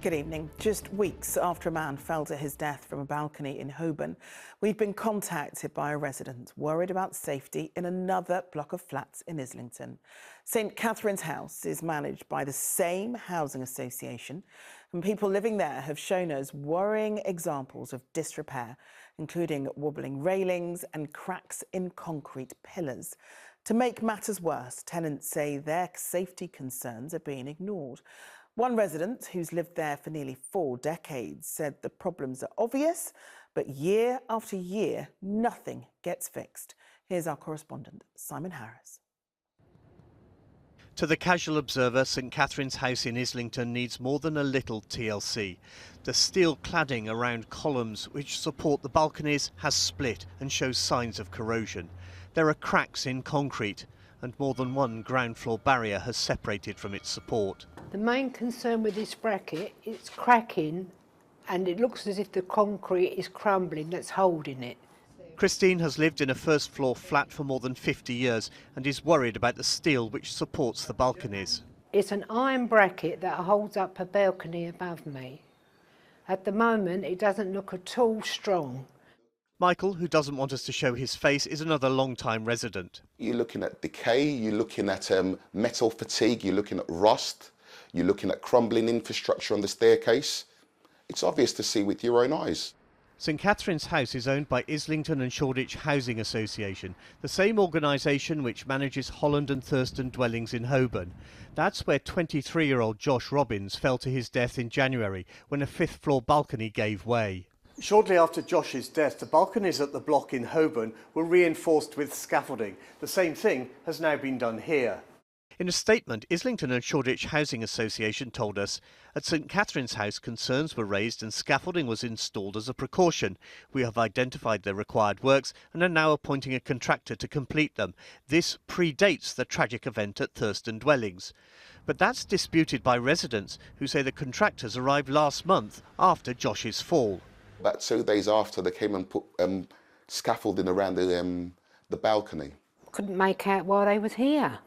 Good evening. Just weeks after a man fell to his death from a balcony in Holborn, we've been contacted by a resident worried about safety in another block of flats in Islington. St Catherine's House is managed by the same housing association, and people living there have shown us worrying examples of disrepair, including wobbling railings and cracks in concrete pillars. To make matters worse, tenants say their safety concerns are being ignored. One resident who's lived there for nearly 4 decades said the problems are obvious, but year after year, nothing gets fixed. Here's our correspondent, Simon Harris. To the casual observer, St Catherine's House in Islington needs more than a little TLC. The steel cladding around columns which support the balconies has split and shows signs of corrosion. There are cracks in concrete, and more than one ground floor barrier has separated from its support. The main concern with this bracket, it's cracking and it looks as if the concrete is crumbling that's holding it. Christine has lived in a first floor flat for more than 50 years and is worried about the steel which supports the balconies. It's an iron bracket that holds up a balcony above me. At the moment it doesn't look at all strong. Michael, who doesn't want us to show his face, is another long-time resident. You're looking at decay, you're looking at metal fatigue, you're looking at rust, you're looking at crumbling infrastructure on the staircase. It's obvious to see with your own eyes. St Catherine's House is owned by Islington and Shoreditch Housing Association, the same organisation which manages Holland and Thurston dwellings in Holborn. That's where 23-year-old Josh Robbins fell to his death in January when a 5th floor balcony gave way. Shortly after Josh's death, the balconies at the block in Holborn were reinforced with scaffolding. The same thing has now been done here. In a statement, Islington and Shoreditch Housing Association told us, at St Catherine's House concerns were raised and scaffolding was installed as a precaution. We have identified the required works and are now appointing a contractor to complete them. This predates the tragic event at Thurston dwellings. But that's disputed by residents who say the contractors arrived last month after Josh's fall. About 2 days after, they came and put scaffolding around the balcony. Couldn't make out why they was here.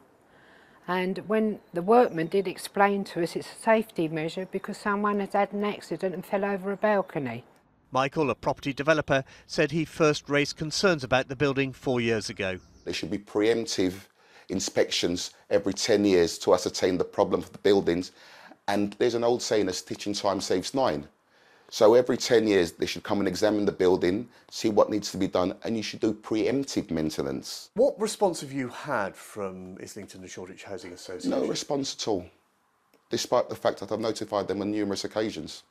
And when the workmen did explain to us it's a safety measure because someone has had an accident and fell over a balcony. Michael, a property developer, said he first raised concerns about the building 4 years ago. There should be preemptive inspections every 10 years to ascertain the problem of the buildings. And there's an old saying, a stitch in time saves 9. So every 10 years, they should come and examine the building, see what needs to be done, and you should do preemptive maintenance. What response have you had from Islington and Shoreditch Housing Association? No response at all, despite the fact that I've notified them on numerous occasions.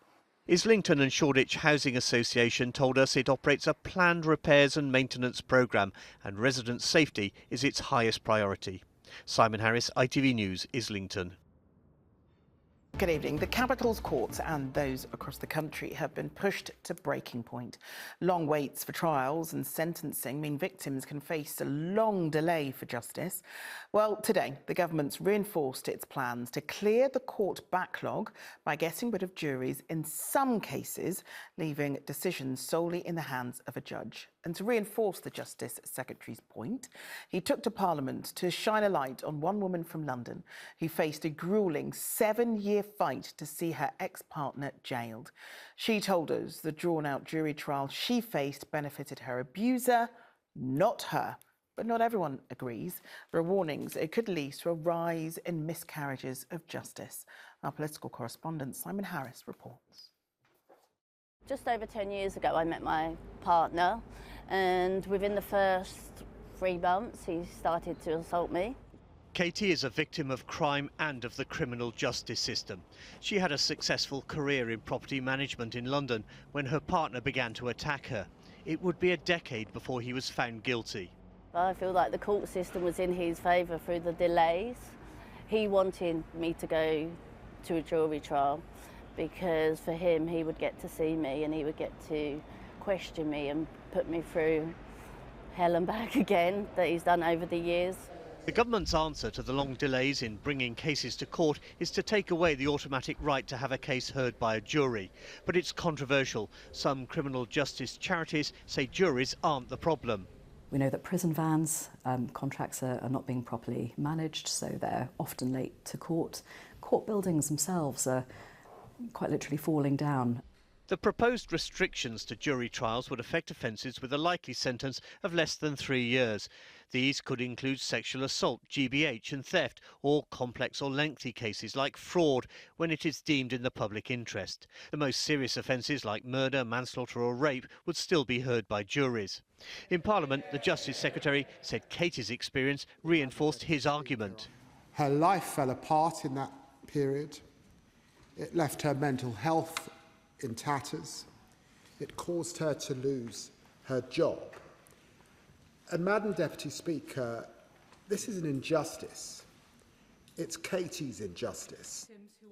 Islington and Shoreditch Housing Association told us it operates a planned repairs and maintenance programme, and resident safety is its highest priority. Simon Harris, ITV News, Islington. Good evening. The capital's courts and those across the country have been pushed to breaking point. Long waits for trials and sentencing mean victims can face a long delay for justice. Well, today, the government's reinforced its plans to clear the court backlog by getting rid of juries in some cases, leaving decisions solely in the hands of a judge. And to reinforce the Justice Secretary's point, he took to Parliament to shine a light on one woman from London who faced a gruelling 7-year fight to see her ex-partner jailed. She told us the drawn-out jury trial she faced benefited her abuser, not her. But not everyone agrees. There are warnings it could lead to a rise in miscarriages of justice. Our political correspondent Simon Harris reports. Just over 10 years ago, I met my partner, and within the first 3 months, he started to assault me. Katie is a victim of crime and of the criminal justice system. She had a successful career in property management in London when her partner began to attack her. It would be a decade before he was found guilty. I feel like the court system was in his favour through the delays. He wanted me to go to a jury trial because for him, he would get to see me and he would get to question me and put me through hell and back again that he's done over the years. The government's answer to the long delays in bringing cases to court is to take away the automatic right to have a case heard by a jury. But it's controversial. Some criminal justice charities say juries aren't the problem. We know that prison vans contracts are not being properly managed, so they're often late to court. Court buildings themselves are quite literally falling down. The proposed restrictions to jury trials would affect offences with a likely sentence of less than 3 years. These could include sexual assault, GBH and theft, or complex or lengthy cases like fraud when it is deemed in the public interest. The most serious offences like murder, manslaughter or rape would still be heard by juries. In Parliament, the Justice Secretary said Katie's experience reinforced his argument. Her life fell apart in that period. It left her mental health in tatters. It caused her to lose her job. And Madam Deputy Speaker, this is an injustice. It's Katie's injustice.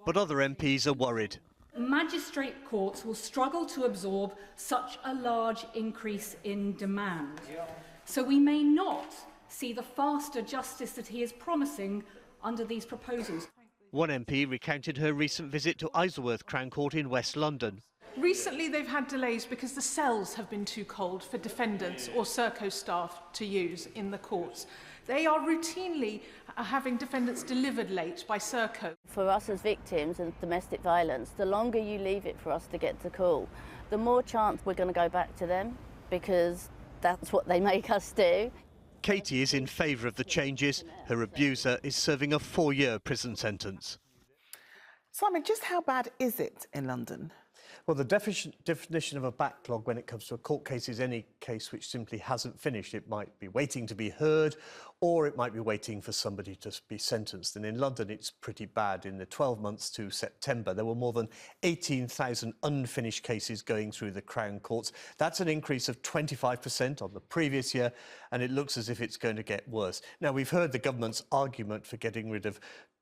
But other MPs are worried. Magistrate courts will struggle to absorb such a large increase in demand. So we may not see the faster justice that he is promising under these proposals. One MP recounted her recent visit to Isleworth Crown Court in West London. Recently they've had delays because the cells have been too cold for defendants or Serco staff to use in the courts. They are routinely having defendants delivered late by Serco. For us as victims of domestic violence, the longer you leave it for us to get to court, the more chance we're going to go back to them, because that's what they make us do. Katie is in favour of the changes. Her abuser is serving a 4-year prison sentence. Simon, just how bad is it in London? Well, the definition of a backlog when it comes to a court case is any case which simply hasn't finished. It might be waiting to be heard, or it might be waiting for somebody to be sentenced. And in London, it's pretty bad. In the 12 months to September, there were more than 18,000 unfinished cases going through the Crown Courts. That's an increase of 25% on the previous year, and it looks as if it's going to get worse. Now, we've heard the government's argument for getting rid of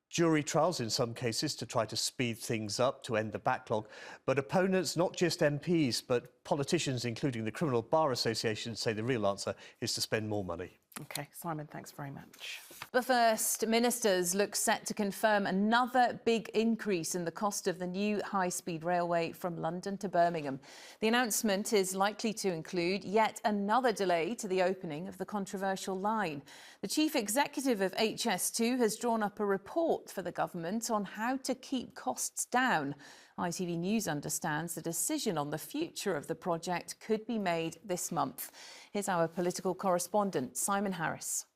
jury trials in some cases to try to speed things up to end the backlog. But opponents, not just MPs, but politicians, including the Criminal Bar Association, say the real answer is to spend more money. OK, Simon, thanks very much. But first, ministers look set to confirm another big increase in the cost of the new high-speed railway from London to Birmingham. The announcement is likely to include yet another delay to the opening of the controversial line. The chief executive of HS2 has drawn up a report for the government on how to keep costs down. ITV News understands the decision on the future of the project could be made this month. Here's our political correspondent, Simon Harris.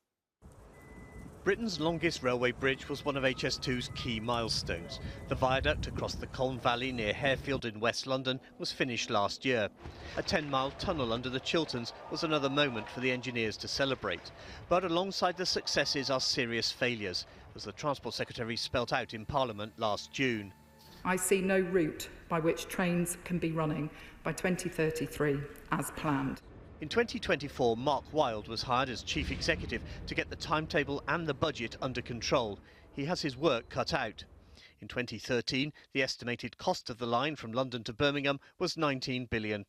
Britain's longest railway bridge was one of HS2's key milestones. The viaduct across the Colne Valley near Harefield in West London was finished last year. A 10-mile tunnel under the Chilterns was another moment for the engineers to celebrate. But alongside the successes are serious failures, as the Transport Secretary spelt out in Parliament last June. I see no route by which trains can be running by 2033 as planned. In 2024, Mark Wilde was hired as chief executive to get the timetable and the budget under control. He has his work cut out. In 2013, the estimated cost of the line from London to Birmingham was £19 billion.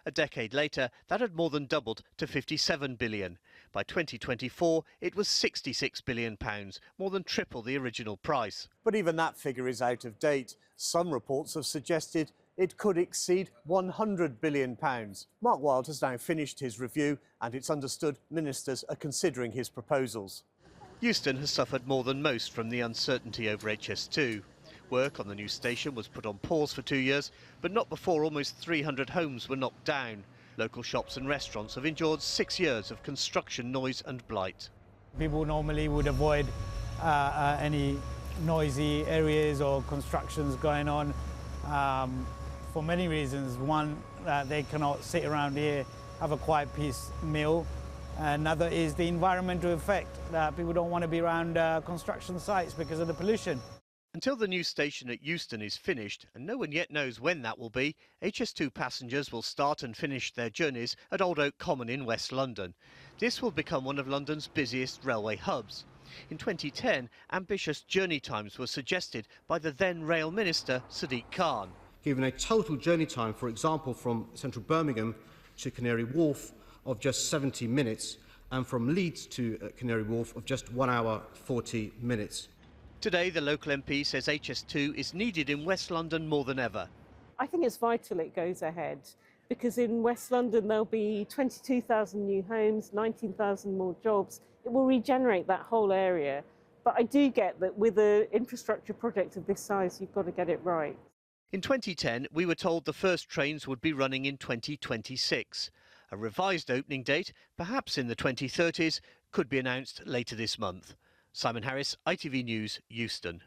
A decade later, that had more than doubled to £57 billion. By 2024, it was £66 billion, more than triple the original price. But even that figure is out of date. Some reports have suggested it could exceed £100 billion. Mark Wilde has now finished his review, and it's understood ministers are considering his proposals. Euston has suffered more than most from the uncertainty over HS2. Work on the new station was put on pause for 2 years, but not before almost 300 homes were knocked down. Local shops and restaurants have endured 6 years of construction noise and blight. People normally would avoid any noisy areas or constructions going on for many reasons. One, they cannot sit around here, have a quiet peace meal. Another is the environmental effect, that people don't want to be around construction sites because of the pollution. Until the new station at Euston is finished, and no one yet knows when that will be, HS2 passengers will start and finish their journeys at Old Oak Common in West London. This will become one of London's busiest railway hubs. In 2010, ambitious journey times were suggested by the then Rail Minister, Sadiq Khan. Given a total journey time, for example, from central Birmingham to Canary Wharf of just 70 minutes, and from Leeds to Canary Wharf of just 1 hour 40 minutes. Today, the local MP says HS2 is needed in West London more than ever. I think it's vital it goes ahead, because in West London there'll be 22,000 new homes, 19,000 more jobs. It will regenerate that whole area. But I do get that with an infrastructure project of this size, you've got to get it right. In 2010, we were told the first trains would be running in 2026. A revised opening date, perhaps in the 2030s, could be announced later this month. Simon Harris, ITV News, Euston.